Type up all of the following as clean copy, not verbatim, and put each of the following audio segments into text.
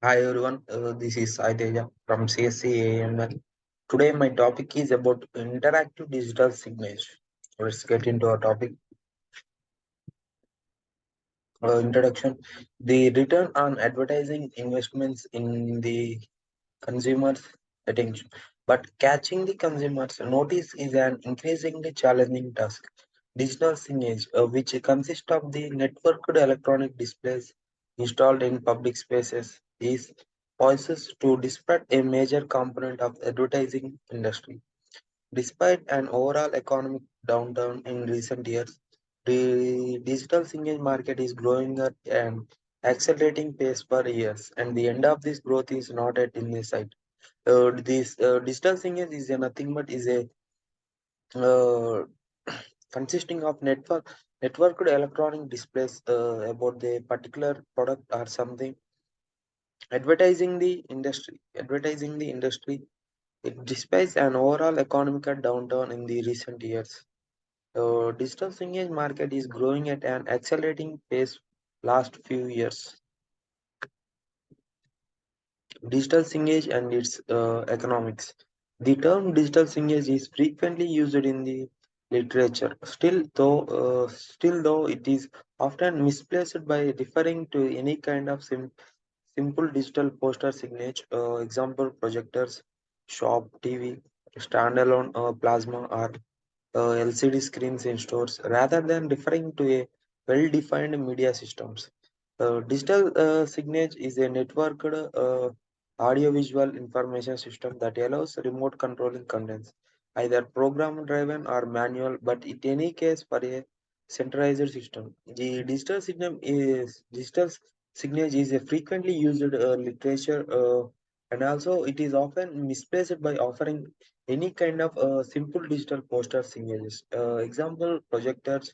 Hi everyone, this is Saiteja from CSC. Today my topic is about interactive digital signage. Let's get into our topic. Introduction. The return on advertising investments in the consumer's attention. But catching the consumer's notice is an increasingly challenging task. Digital signage, which consists of the networked electronic displays installed in public spaces, is poised to disrupt a major component of advertising industry. Despite an overall economic downturn in recent years, the digital signage market is growing at an accelerating pace for years, and the end of this growth is not yet in the sight. This digital signage is a nothing but is a uh, consisting of networked electronic displays about the particular product or something. Advertising the industry, it despite an overall economic downturn in the recent years. Digital signage market is growing at an accelerating pace last few years. Digital signage and its economics. The term digital signage is frequently used in the literature. Still though it is often misplaced by referring to any kind of simple digital poster signage. Example projectors, shop, TV, standalone plasma, or LCD screens in stores rather than referring to a well-defined media systems. Digital signage is a networked audiovisual information system that allows remote controlling contents, either program-driven or manual, but in any case for a centralized system. The digital signage is a frequently used literature, and also it is often misplaced by offering any kind of simple digital poster signages. Example projectors,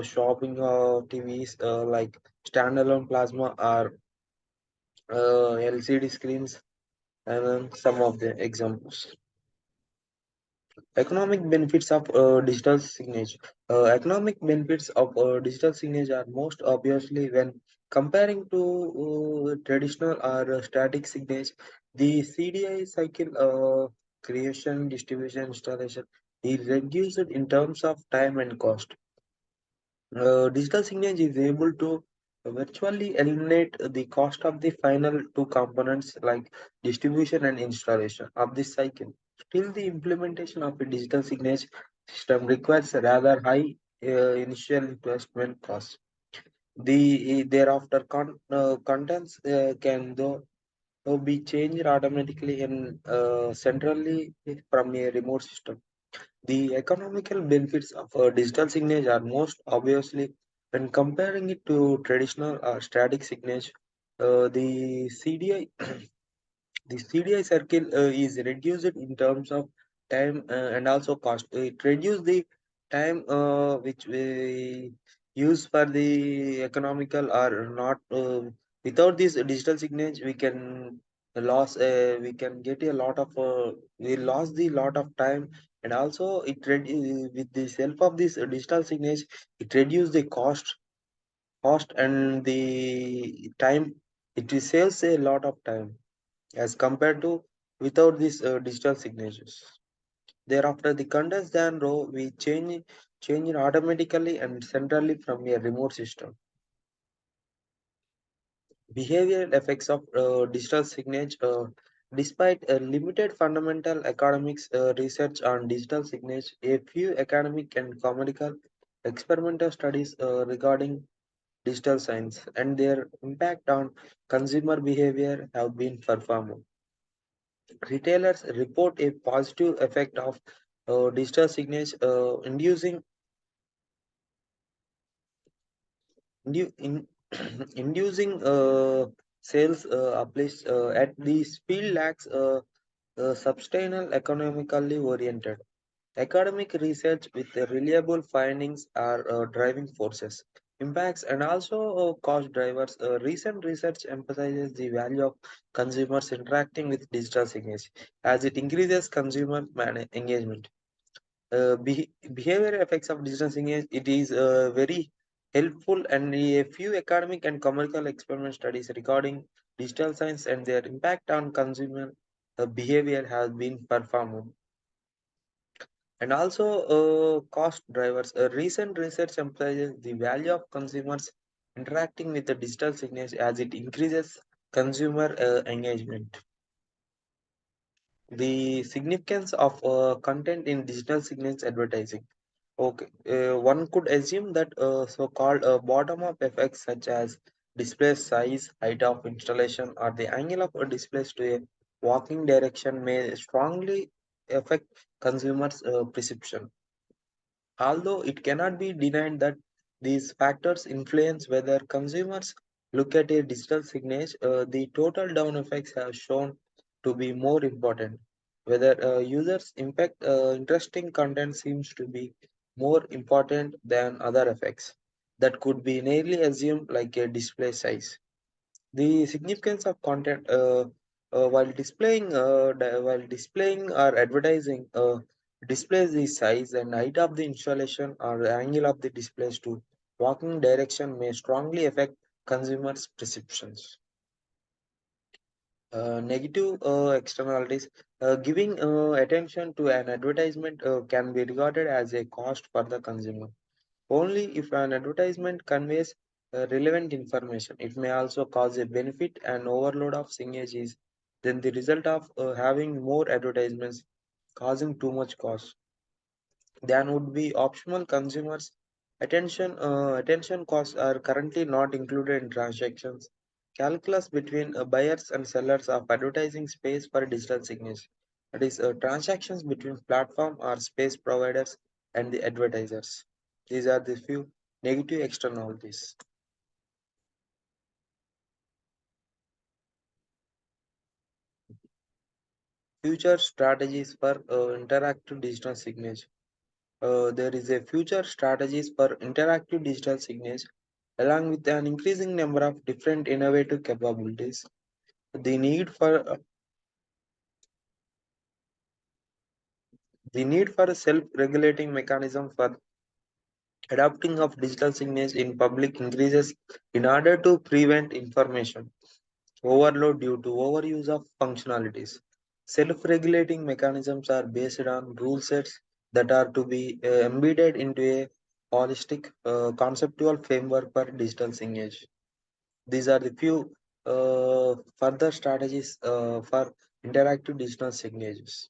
shopping TVs like standalone plasma or LCD screens, and some of the examples. Economic benefits of digital signage. Economic benefits of digital signage are most obviously when comparing to traditional or static signage. The CDI cycle, creation, distribution, installation, is reduced in terms of time and cost. Digital signage is able to virtually eliminate the cost of the final two components like distribution and installation of this cycle. Still, the implementation of a digital signage system requires a rather high initial investment cost. Thereafter contents can though be changed automatically and centrally from a remote system. The economical benefits of digital signage are most obviously when comparing it to traditional or static signage. The CDI the CDI circle is reduced in terms of time and also cost. It reduces the time which we use for the economical or not. Without this digital signage, we can get a lot of we lost the lot of time, and also with the help of this digital signage, it reduces the cost and the time. It saves a lot of time as compared to without these digital signatures. Thereafter, the contents then row we change it automatically and centrally from a remote system. Behavioral effects of digital signage. Despite limited fundamental academics research on digital signage, a few academic and commercial experimental studies regarding digital science and their impact on consumer behavior have been performed. Retailers report a positive effect of digital signage, in, inducing sales uplifts at the speed lags sustainable economically oriented. Academic research with reliable findings are driving forces, impacts, and also cost drivers. Recent research emphasizes the value of consumers interacting with digital signage as it increases consumer engagement. Behavior effects of digital signage, it is very helpful, and a few academic and commercial experiment studies regarding digital signs and their impact on consumer behavior has been performed. And also cost drivers. Recent research emphasizes the value of consumers interacting with the digital signage as it increases consumer engagement. The significance of content in digital signage advertising. Okay, one could assume that so-called bottom-up effects such as display size, height of installation, or the angle of a display to a walking direction may strongly affect consumers' perception. Although it cannot be denied that these factors influence whether consumers look at a digital signage, the total down effects have shown to be more important. Whether users impact interesting content seems to be more important than other effects that could be nearly assumed like a display size. The significance of content while displaying or advertising displays the size and height of the installation or the angle of the displays to walking direction may strongly affect consumers' perceptions. Negative externalities. Giving attention to an advertisement can be regarded as a cost for the consumer. Only if an advertisement conveys relevant information. It may also cause a benefit and overload of signages than the result of having more advertisements causing too much cost. Than would be optional consumers. Attention costs are currently not included in transactions. Calculus between buyers and sellers of advertising space for digital signage. That is, transactions between platform or space providers and the advertisers. These are the few negative externalities. Future strategies for interactive digital signage. There is a future strategies for interactive digital signage along with an increasing number of different innovative capabilities. The need for a self-regulating mechanism for adopting of digital signage in public increases in order to prevent information overload due to overuse of functionalities. Self-regulating mechanisms are based on rule sets that are to be embedded into a holistic conceptual framework for digital signage. These are the few further strategies for interactive digital signages.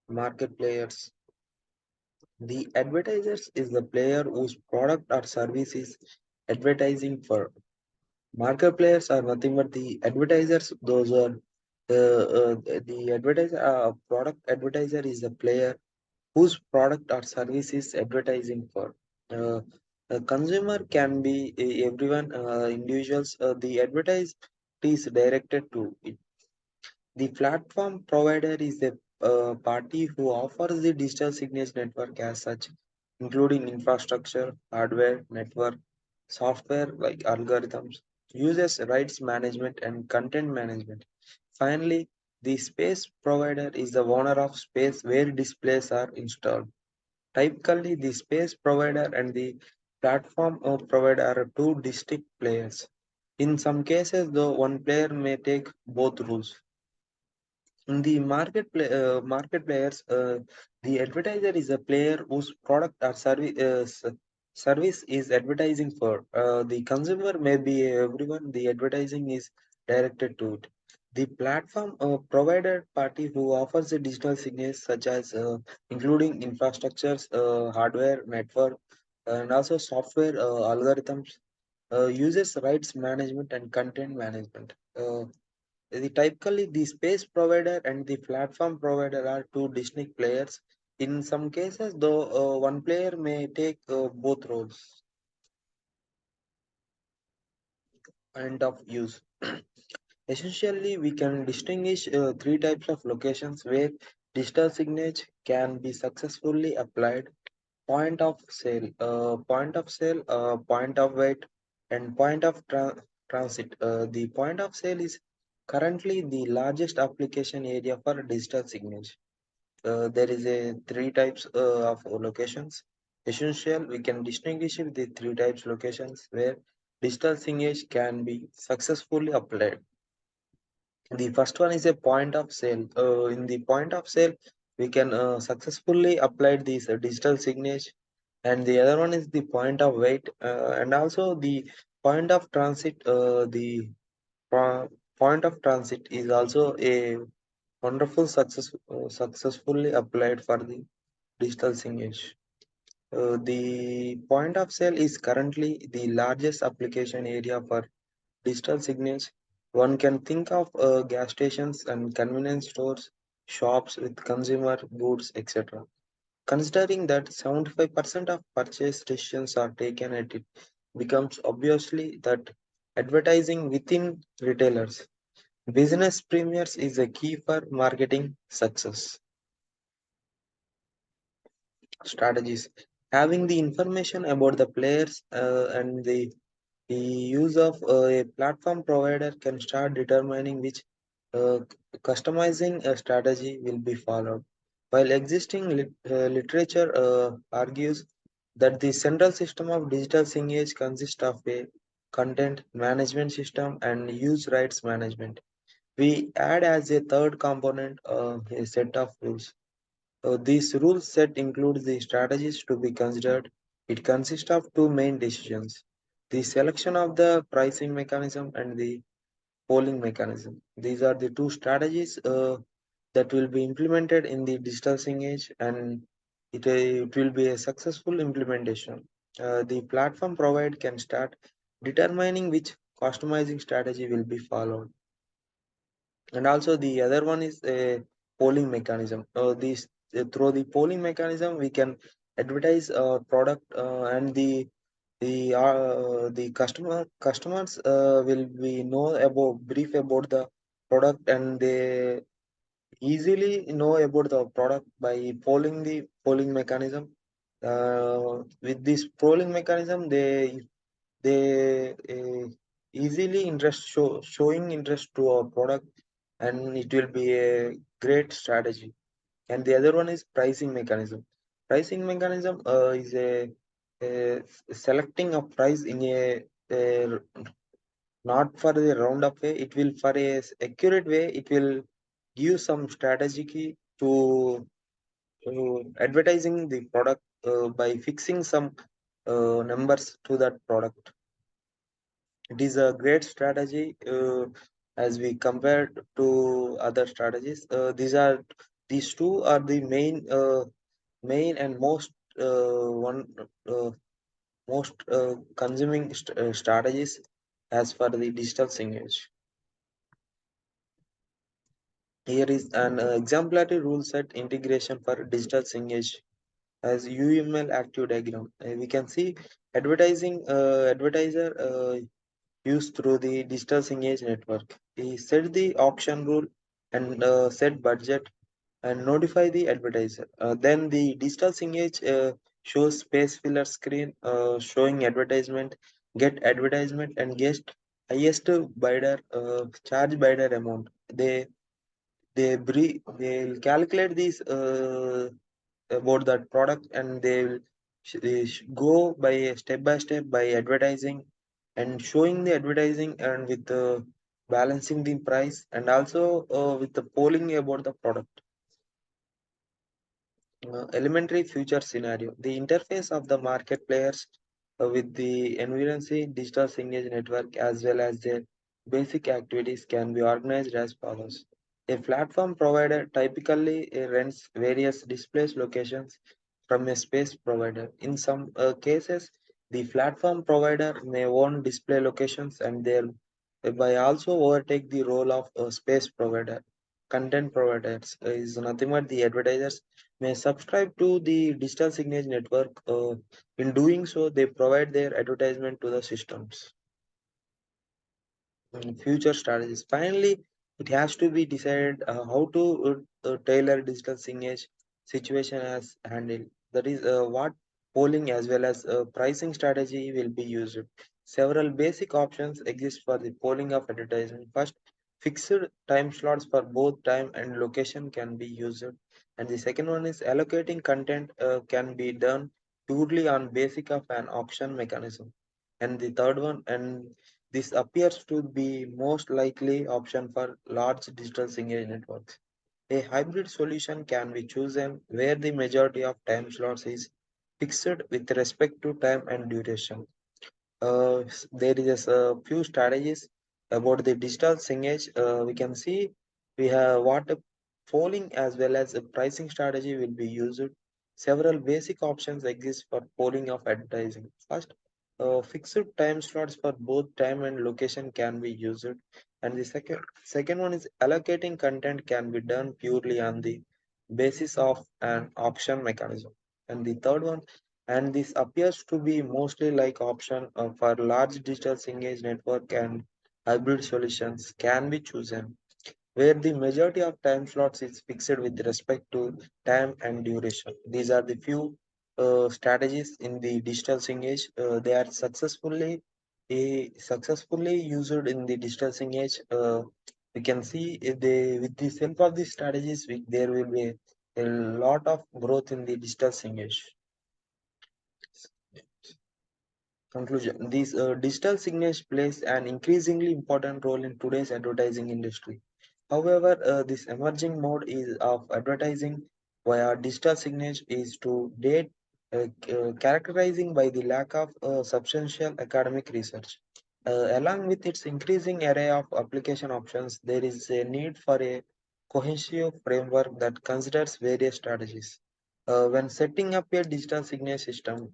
Market players. The advertisers is the player whose product or service is advertising for. Market players are nothing but the advertisers. Those are the advertiser. Product advertiser is the player whose product or service is advertising for. Uh, a consumer can be everyone, individuals. The advertise is directed to it. The platform provider is the party who offers the digital signage network as such, including infrastructure, hardware, network, software like algorithms, users rights management, and content management. Finally, the space provider is the owner of space where displays are installed. Typically, the space provider and the platform provider are two distinct players. In some cases, though, one player may take both roles. In the market players, the advertiser is a player whose product or service is advertising for. The consumer may be everyone. The advertising is directed to it. The platform provider party who offers the digital signals such as including infrastructures, hardware, network, and also software algorithms, users rights management and content management. Typically, the space provider and the platform provider are two distinct players. In some cases, though, one player may take both roles. End of use. Essentially, we can distinguish three types of locations where digital signage can be successfully applied: point of wait, and point of transit. The point of sale is Currently, the largest application area for digital signage. There is a three types of locations. Essential, we can distinguish with the three types locations where digital signage can be successfully applied. The first one is a point of sale. In the point of sale, we can successfully apply this digital signage, and the other one is the point of wait, and also the point of transit. The po- point of transit is also a wonderful successfully applied for the digital signage. The point of sale is currently the largest application area for digital signage. One can think of gas stations and convenience stores, shops with consumer goods, etc. Considering that 75% of purchase decisions are taken at it, becomes obviously that advertising within retailers business premiers is a key for marketing success. Strategies. Having the information about the players and the use of a platform provider can start determining which customizing a strategy will be followed. While existing literature argues that the central system of digital signage consists of a content management system and use rights management. We add as a third component a set of rules. This rule set includes the strategies to be considered. It consists of two main decisions: the selection of the pricing mechanism and the polling mechanism. These are the two strategies that will be implemented in the digital signage, and it will be a successful implementation. The platform provider can start determining which customizing strategy will be followed, and also the other one is a polling mechanism. This through the polling mechanism we can advertise our product, and the customers will be know about brief about the product, and they easily know about the product by polling the polling mechanism. With this polling mechanism, they easily showing interest to our product, and it will be a great strategy. And the other one is pricing mechanism. Pricing mechanism is a selecting a price in a not for the roundup way. It will for a accurate way. It will give some strategy to advertising the product by fixing some numbers to that product. It is a great strategy as we compare to other strategies. These two are the main and one uh, most consuming strategies as for the digital signage. Here is an exemplary rule set integration for digital signage as UML active diagram. We can see advertiser used through the digital signage network. We set the auction rule and set budget and notify the advertiser. Then the digital signage shows space filler screen showing advertisement, get advertisement, and get highest bidder charge bidder amount. They'll calculate these about that product, and they go by step by step by advertising and showing the advertising, and with balancing the price, and also with the polling about the product. Elementary future scenario. The interface of the market players with the environment digital signage network as well as their basic activities can be organized as follows. A platform provider typically rents various display locations from a space provider. In some cases, the platform provider may own display locations and thereby also overtake the role of a space provider. Content providers is nothing but the advertisers may subscribe to the digital signage network. In doing so, they provide their advertisement to the systems. Future strategies. Finally, it has to be decided how to tailor digital signage situation as handled. That is what polling as well as pricing strategy will be used. Several basic options exist for the polling of advertising. First, Fixed time slots for both time and location can be used. And the second one is allocating content can be done purely on basic of an auction mechanism. And the third one, and this appears to be most likely option for large digital signage networks. A hybrid solution can be chosen where the majority of time slots is fixed with respect to time and duration. There is a few strategies about the digital signage. We can see we have what a polling as well as a pricing strategy will be used. Several basic options exist for polling of advertising. First, fixed time slots for both time and location can be used, and the second one is allocating content can be done purely on the basis of an auction mechanism, and the third one, and this appears to be mostly like option for large digital signage network, and hybrid solutions can be chosen where the majority of time slots is fixed with respect to time and duration. These are the few strategies in the digital signage. They are successfully used in the digital signage. We can see if they with the help of these strategies, there will be a lot of growth in the digital signage. Conclusion: These digital signage plays an increasingly important role in today's advertising industry. However, this emerging mode is of advertising via digital signage is to date characterizing by the lack of substantial academic research. Along with its increasing array of application options, there is a need for a cohesive framework that considers various strategies. When setting up a digital signage system,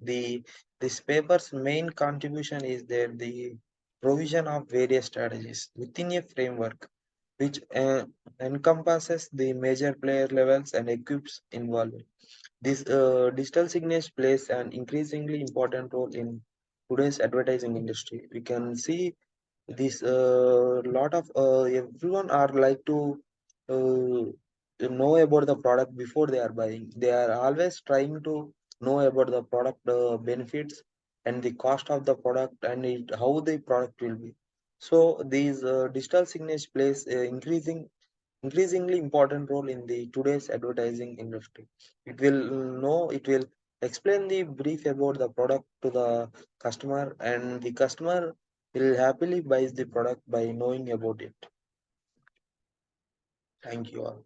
this paper's main contribution is that the provision of various strategies within a framework which encompasses the major player levels and equips involved. This digital signage plays an increasingly important role in today's advertising industry. We can see this lot of everyone are like to know about the product before they are buying. They are always trying to know about the product benefits and the cost of the product and how the product will be. So these digital signage plays increasingly important role in the today's advertising industry. It will explain the brief about the product to the customer, and the customer will happily buys the product by knowing about it. Thank you all.